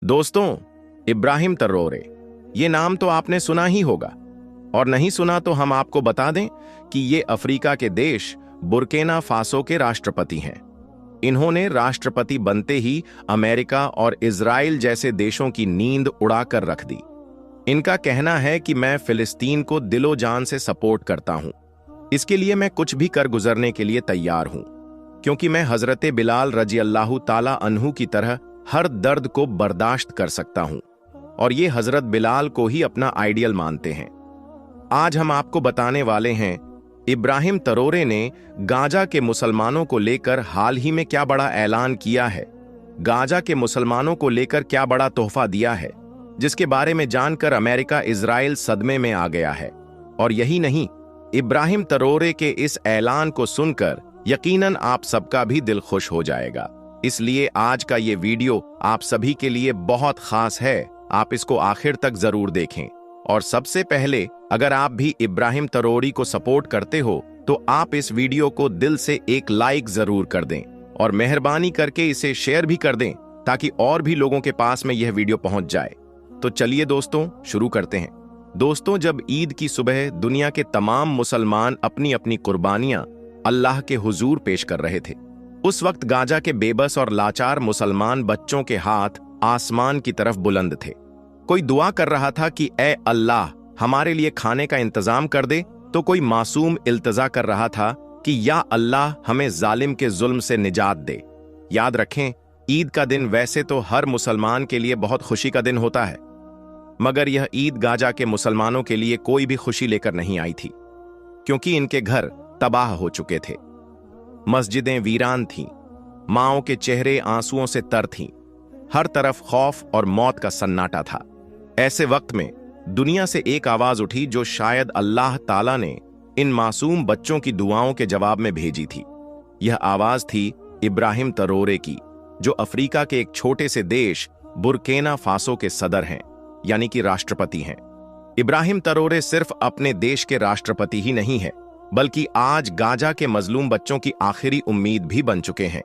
दोस्तों, इब्राहिम तरोरे, ये नाम तो आपने सुना ही होगा, और नहीं सुना तो हम आपको बता दें कि ये अफ्रीका के देश बुर्किना फासो के राष्ट्रपति हैं। इन्होंने राष्ट्रपति बनते ही अमेरिका और इजराइल जैसे देशों की नींद उड़ाकर रख दी। इनका कहना है कि मैं फिलिस्तीन को दिलो जान से सपोर्ट करता हूं, इसके लिए मैं कुछ भी कर गुजरने के लिए तैयार हूं, क्योंकि मैं हजरत बिलाल रजी अल्लाह ताला अन्हु की तरह हर दर्द को बर्दाश्त कर सकता हूं, और ये हजरत बिलाल को ही अपना आइडियल मानते हैं। आज हम आपको बताने वाले हैं इब्राहिम तरोरे ने गाजा के मुसलमानों को लेकर हाल ही में क्या बड़ा ऐलान किया है, गाजा के मुसलमानों को लेकर क्या बड़ा तोहफा दिया है, जिसके बारे में जानकर अमेरिका इजराइल सदमे में आ गया है। और यही नहीं, इब्राहिम तरोरे के इस ऐलान को सुनकर यकीनन आप सबका भी दिल खुश हो जाएगा। इसलिए आज का ये वीडियो आप सभी के लिए बहुत खास है, आप इसको आखिर तक जरूर देखें। और सबसे पहले, अगर आप भी इब्राहिम तरोरी को सपोर्ट करते हो तो आप इस वीडियो को दिल से एक लाइक जरूर कर दें, और मेहरबानी करके इसे शेयर भी कर दें ताकि और भी लोगों के पास में यह वीडियो पहुंच जाए। तो चलिए दोस्तों, शुरू करते हैं। दोस्तों, जब ईद की सुबह दुनिया के तमाम मुसलमान अपनी अपनी कुर्बानियां अल्लाह के हुजूर पेश कर रहे थे, उस वक्त गाजा के बेबस और लाचार मुसलमान बच्चों के हाथ आसमान की तरफ बुलंद थे। कोई दुआ कर रहा था कि ए अल्लाह, हमारे लिए खाने का इंतजाम कर दे, तो कोई मासूम इल्तजा कर रहा था कि या अल्लाह, हमें जालिम के जुल्म से निजात दे। याद रखें, ईद का दिन वैसे तो हर मुसलमान के लिए बहुत खुशी का दिन होता है, मगर यह ईद गाजा के मुसलमानों के लिए कोई भी खुशी लेकर नहीं आई थी, क्योंकि इनके घर तबाह हो चुके थे। मस्जिदें वीरान थीं, माओं के चेहरे आंसुओं से तर थीं, हर तरफ खौफ और मौत का सन्नाटा था। ऐसे वक्त में दुनिया से एक आवाज उठी जो शायद अल्लाह ताला ने इन मासूम बच्चों की दुआओं के जवाब में भेजी थी। यह आवाज थी इब्राहिम तरोरे की, जो अफ्रीका के एक छोटे से देश बुर्किना फासो के सदर हैं, यानी कि राष्ट्रपति हैं। इब्राहिम तरोरे सिर्फ अपने देश के राष्ट्रपति ही नहीं है, बल्कि आज गाजा के मजलूम बच्चों की आखिरी उम्मीद भी बन चुके हैं।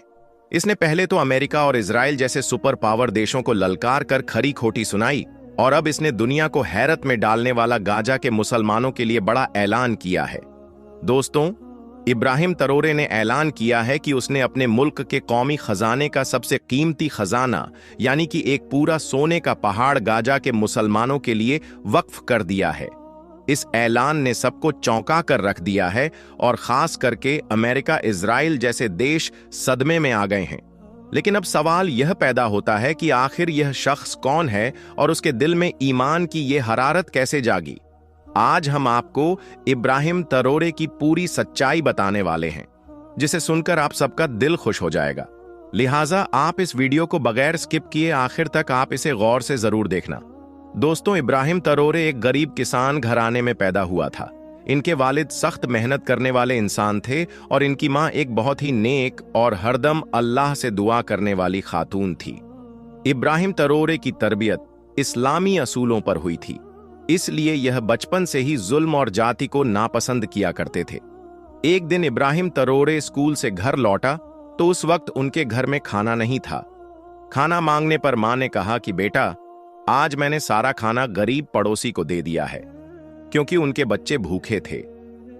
इसने पहले तो अमेरिका और इजराइल जैसे सुपर पावर देशों को ललकार कर खरी खोटी सुनाई, और अब इसने दुनिया को हैरत में डालने वाला गाजा के मुसलमानों के लिए बड़ा ऐलान किया है। दोस्तों, इब्राहिम तरोरे ने ऐलान किया है कि उसने अपने मुल्क के कौमी खजाने का सबसे कीमती खजाना, यानी कि एक पूरा सोने का पहाड़ गाजा के मुसलमानों के लिए वक्फ कर दिया है। इस ऐलान ने सबको चौंका कर रख दिया है, और खास करके अमेरिका इजराइल जैसे देश सदमे में आ गए हैं। लेकिन अब सवाल यह पैदा होता है कि आखिर यह शख्स कौन है और उसके दिल में ईमान की यह हरारत कैसे जागी। आज हम आपको इब्राहिम तरोरे की पूरी सच्चाई बताने वाले हैं, जिसे सुनकर आप सबका दिल खुश हो जाएगा। लिहाजा आप इस वीडियो को बगैर स्किप किए आखिर तक आप इसे गौर से जरूर देखना। दोस्तों, इब्राहिम तरोरे एक गरीब किसान घराने में पैदा हुआ था। इनके वालिद सख्त मेहनत करने वाले इंसान थे, और इनकी मां एक बहुत ही नेक और हरदम अल्लाह से दुआ करने वाली खातून थी। इब्राहिम तरोरे की तरबियत इस्लामी असूलों पर हुई थी, इसलिए यह बचपन से ही जुल्म और जाति को नापसंद किया करते थे। एक दिन इब्राहिम तरोरे स्कूल से घर लौटा तो उस वक्त उनके घर में खाना नहीं था। खाना मांगने पर मां ने कहा कि बेटा, आज मैंने सारा खाना गरीब पड़ोसी को दे दिया है, क्योंकि उनके बच्चे भूखे थे।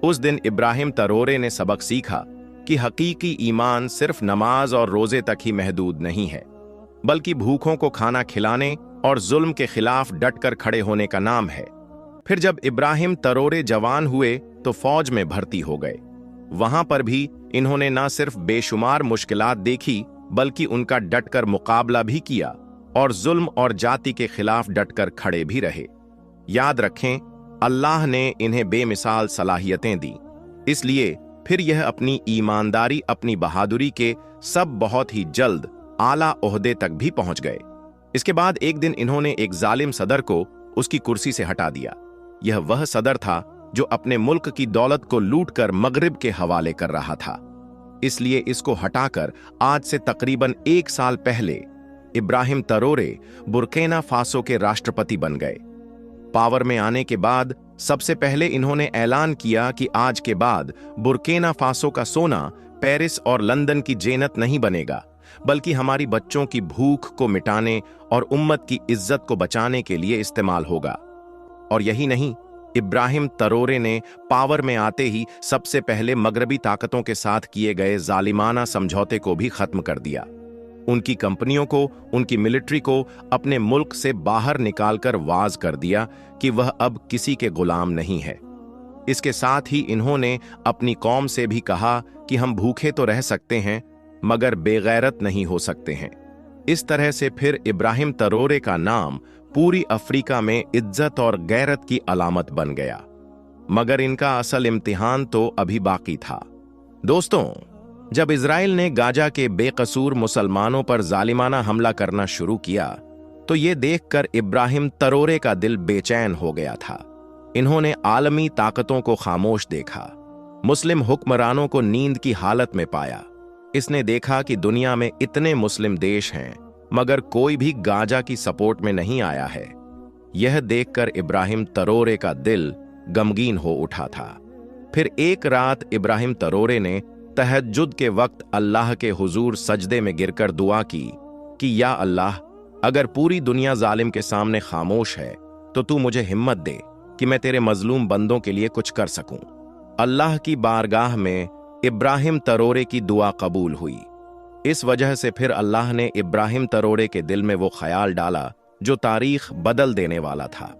उस दिन इब्राहिम तरोरे ने सबक सीखा कि हकीकी ईमान सिर्फ नमाज और रोजे तक ही महदूद नहीं है, बल्कि भूखों को खाना खिलाने और जुल्म के खिलाफ डटकर खड़े होने का नाम है। फिर जब इब्राहिम तरोरे जवान हुए तो फौज में भर्ती हो गए। वहां पर भी इन्होंने न सिर्फ बेशुमार मुश्किलात देखी, बल्कि उनका डटकर मुकाबला भी किया, और जुल्म और जाति के खिलाफ डटकर खड़े भी रहे। याद रखें, अल्लाह ने इन्हें बेमिसाल सलाहियतें दी, इसलिए फिर यह अपनी ईमानदारी, अपनी बहादुरी के सब बहुत ही जल्द आला ओहदे तक भी पहुंच गए। इसके बाद एक दिन इन्होंने एक जालिम सदर को उसकी कुर्सी से हटा दिया। यह वह सदर था जो अपने मुल्क की दौलत को लूटकर मगरिब के हवाले कर रहा था। इसलिए इसको हटाकर आज से तकरीबन 1 साल पहले इब्राहिम तरोरे बुर्किना फासो के राष्ट्रपति बन गए। पावर में आने के बाद सबसे पहले इन्होंने ऐलान किया कि आज के बाद बुर्किना फासो का सोना पेरिस और लंदन की जेनत नहीं बनेगा, बल्कि हमारी बच्चों की भूख को मिटाने और उम्मत की इज्जत को बचाने के लिए इस्तेमाल होगा। और यही नहीं, इब्राहिम तरोरे ने पावर में आते ही सबसे पहले मगरबी ताकतों के साथ किए गए जालिमाना समझौते को भी खत्म कर दिया। उनकी कंपनियों को, उनकी मिलिट्री को अपने मुल्क से बाहर निकालकर वाज कर दिया कि वह अब किसी के गुलाम नहीं है। इसके साथ ही इन्होंने अपनी कौम से भी कहा कि हम भूखे तो रह सकते हैं मगर बेगैरत नहीं हो सकते हैं। इस तरह से फिर इब्राहिम तरोरे का नाम पूरी अफ्रीका में इज्जत और गैरत की अलामत बन गया। मगर इनका असल इम्तिहान तो अभी बाकी था। दोस्तों, जब इजराइल ने गाजा के बेकसूर मुसलमानों पर जालिमाना हमला करना शुरू किया तो ये देखकर इब्राहिम तरोरे का दिल बेचैन हो गया था। इन्होंने आलमी ताकतों को खामोश देखा, मुस्लिम हुक्मरानों को नींद की हालत में पाया। इसने देखा कि दुनिया में इतने मुस्लिम देश हैं मगर कोई भी गाजा की सपोर्ट में नहीं आया है। यह देखकर इब्राहिम तरोरे का दिल गमगीन हो उठा था। फिर एक रात इब्राहिम तरोरे ने तहज्जुद के वक्त अल्लाह के हुजूर सजदे में गिरकर दुआ की कि या अल्लाह, अगर पूरी दुनिया जालिम के सामने खामोश है तो तू मुझे हिम्मत दे कि मैं तेरे मजलूम बंदों के लिए कुछ कर सकूं। अल्लाह की बारगाह में इब्राहिम तरोरे की दुआ कबूल हुई। इस वजह से फिर अल्लाह ने इब्राहिम तरोरे के दिल में वो ख्याल डाला जो तारीख बदल देने वाला था।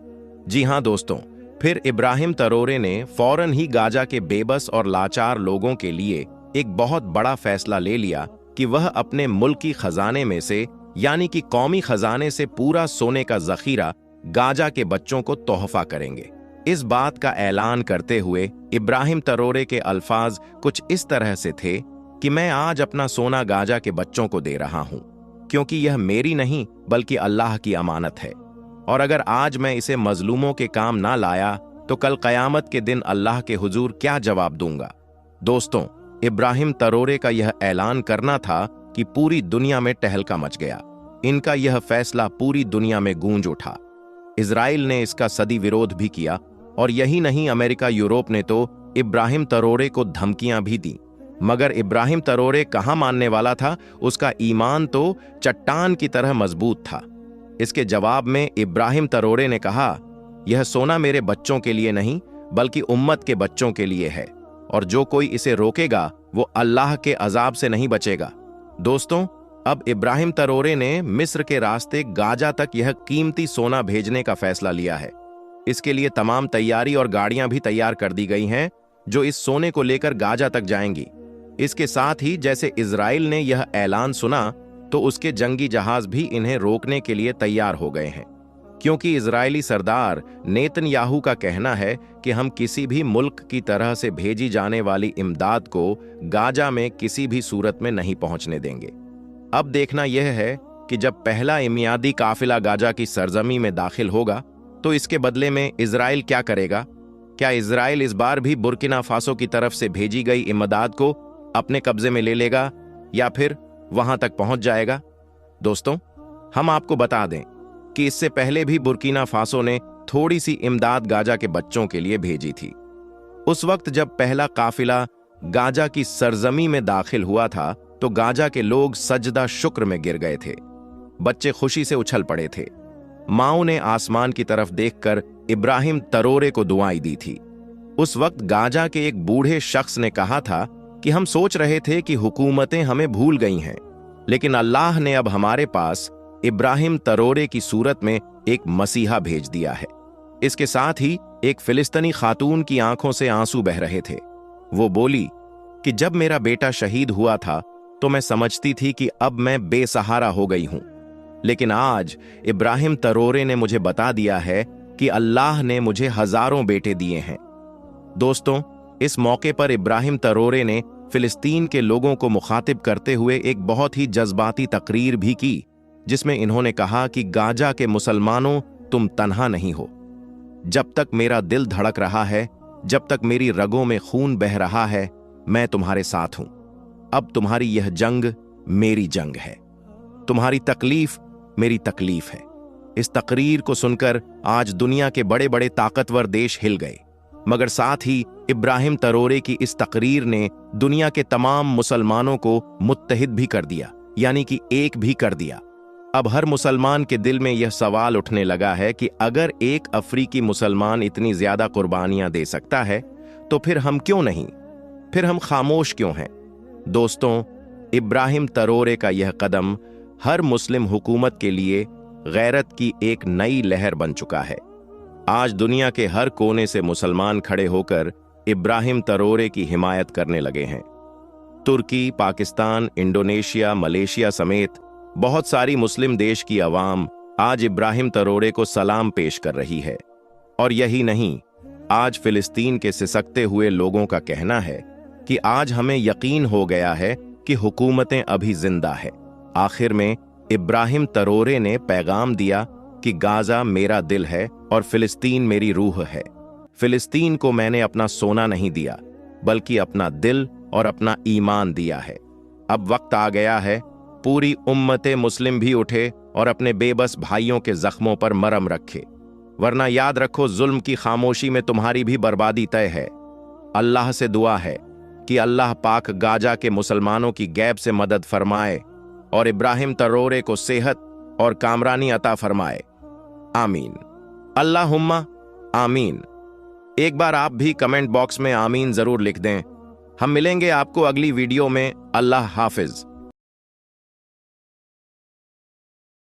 जी हां दोस्तों, फिर इब्राहिम तरोरे ने फौरन ही गाजा के बेबस और लाचार लोगों के लिए एक बहुत बड़ा फैसला ले लिया कि वह अपने मुल्की खजाने में से यानी कि कौमी खजाने से पूरा सोने का जखीरा गाजा के बच्चों को तोहफा करेंगे। इस बात का ऐलान करते हुए इब्राहिम तरोरे के अल्फाज कुछ इस तरह से थे कि मैं आज अपना सोना गाजा के बच्चों को दे रहा हूं, क्योंकि यह मेरी नहीं बल्कि अल्लाह की अमानत है, और अगर आज मैं इसे मजलूमों के काम ना लाया तो कल कयामत के दिन अल्लाह के हुजूर क्या जवाब दूंगा। दोस्तों, इब्राहिम तरोरे का यह ऐलान करना था कि पूरी दुनिया में टहलका मच गया। इनका यह फैसला पूरी दुनिया में गूंज उठा। इजराइल ने इसका सदी विरोध भी किया, और यही नहीं, अमेरिका, यूरोप ने तो इब्राहिम तरोरे को धमकियां भी दी। मगर इब्राहिम तरोरे कहां मानने वाला था, उसका ईमान तो चट्टान की तरह मजबूत था। इसके जवाब में इब्राहिम तरोरे ने कहा, यह सोना मेरे बच्चों के लिए नहीं बल्कि उम्मत के बच्चों के लिए है, और जो कोई इसे रोकेगा वो अल्लाह के अजाब से नहीं बचेगा। दोस्तों, अब इब्राहिम तरोरे ने मिस्र के रास्ते गाजा तक यह कीमती सोना भेजने का फैसला लिया है। इसके लिए तमाम तैयारी और गाड़ियां भी तैयार कर दी गई हैं जो इस सोने को लेकर गाजा तक जाएंगी। इसके साथ ही जैसे इजराइल ने यह ऐलान सुना तो उसके जंगी जहाज भी इन्हें रोकने के लिए तैयार हो गए हैं, क्योंकि इजरायली सरदार नेतन्याहू का कहना है कि हम किसी भी मुल्क की तरह से भेजी जाने वाली इमदाद को गाजा में किसी भी सूरत में नहीं पहुंचने देंगे। अब देखना यह है कि जब पहला इमियादी काफिला गाजा की सरजमी में दाखिल होगा तो इसके बदले में इजराइल क्या करेगा। क्या इजराइल इस बार भी बुर्किना फासो की तरफ से भेजी गई इमदाद को अपने कब्जे में ले लेगा या फिर वहां तक पहुंच जाएगा? दोस्तों, हम आपको बता दें कि इससे पहले भी बुर्किना फासो ने थोड़ी सी इमदाद गाजा के बच्चों के लिए भेजी थी। उस वक्त जब पहला काफिला गाजा की सरजमी में दाखिल हुआ था तो गाजा के लोग सजदा शुक्र में गिर गए थे। बच्चे खुशी से उछल पड़े थे। माओ ने आसमान की तरफ देखकर इब्राहिम तरोरे को दुआई दी थी। उस वक्त गाजा के एक बूढ़े शख्स ने कहा था कि हम सोच रहे थे कि हुकूमतें हमें भूल गई हैं, लेकिन अल्लाह ने अब हमारे पास इब्राहिम तरोरे की सूरत में एक मसीहा भेज दिया है। इसके साथ ही एक फिलिस्तीनी खातून की आंखों से आंसू बह रहे थे। वो बोली कि जब मेरा बेटा शहीद हुआ था तो मैं समझती थी कि अब मैं बेसहारा हो गई हूं, लेकिन आज इब्राहिम तरोरे ने मुझे बता दिया है कि अल्लाह ने मुझे हजारों बेटे दिए हैं। दोस्तों, इस मौके पर इब्राहिम तरोरे ने फिलिस्तीन के लोगों को मुखातिब करते हुए एक बहुत ही जज्बाती तकरीर भी की, जिसमें इन्होंने कहा कि गाजा के मुसलमानों, तुम तन्हा नहीं हो। जब तक मेरा दिल धड़क रहा है, जब तक मेरी रगों में खून बह रहा है, मैं तुम्हारे साथ हूं। अब तुम्हारी यह जंग मेरी जंग है, तुम्हारी तकलीफ मेरी तकलीफ है। इस तकरीर को सुनकर आज दुनिया के बड़े बड़े ताकतवर देश हिल गए, मगर साथ ही इब्राहिम तरोरे की इस तकरीर ने दुनिया के तमाम मुसलमानों को मुत्तहिद भी कर दिया। यानी कि एक भी कर दिया। अब हर मुसलमान के दिल में यह सवाल उठने लगा है कि अगर एक अफ्रीकी मुसलमान इतनी ज्यादा कुर्बानियां दे सकता है तो फिर हम क्यों नहीं, फिर हम खामोश क्यों हैं? दोस्तों, इब्राहिम तरोरे का यह कदम हर मुस्लिम हुकूमत के लिए गैरत की एक नई लहर बन चुका है। आज दुनिया के हर कोने से मुसलमान खड़े होकर इब्राहिम तरोरे की हिमायत करने लगे हैं। तुर्की, पाकिस्तान, इंडोनेशिया, मलेशिया समेत बहुत सारी मुस्लिम देश की अवाम आज इब्राहिम तरोरे को सलाम पेश कर रही है। और यही नहीं, आज फिलिस्तीन के सिसकते हुए लोगों का कहना है कि आज हमें यकीन हो गया है कि हुकूमतें अभी जिंदा है। आखिर में इब्राहिम तरोरे ने पैगाम दिया कि गाजा मेरा दिल है और फिलिस्तीन मेरी रूह है। फिलिस्तीन को मैंने अपना सोना नहीं दिया, बल्कि अपना दिल और अपना ईमान दिया है। अब वक्त आ गया है पूरी उम्मते मुस्लिम भी उठे और अपने बेबस भाइयों के जख्मों पर मरहम रखे, वरना याद रखो जुल्म की खामोशी में तुम्हारी भी बर्बादी तय है। अल्लाह से दुआ है कि अल्लाह पाक गाजा के मुसलमानों की गैब से मदद फरमाए और इब्राहिम तरोरे को सेहत और कामरानी अता फरमाए। आमीन, अल्लाहुम्मा आमीन। एक बार आप भी कमेंट बॉक्स में आमीन जरूर लिख दें। हम मिलेंगे आपको अगली वीडियो में। अल्लाह हाफिज।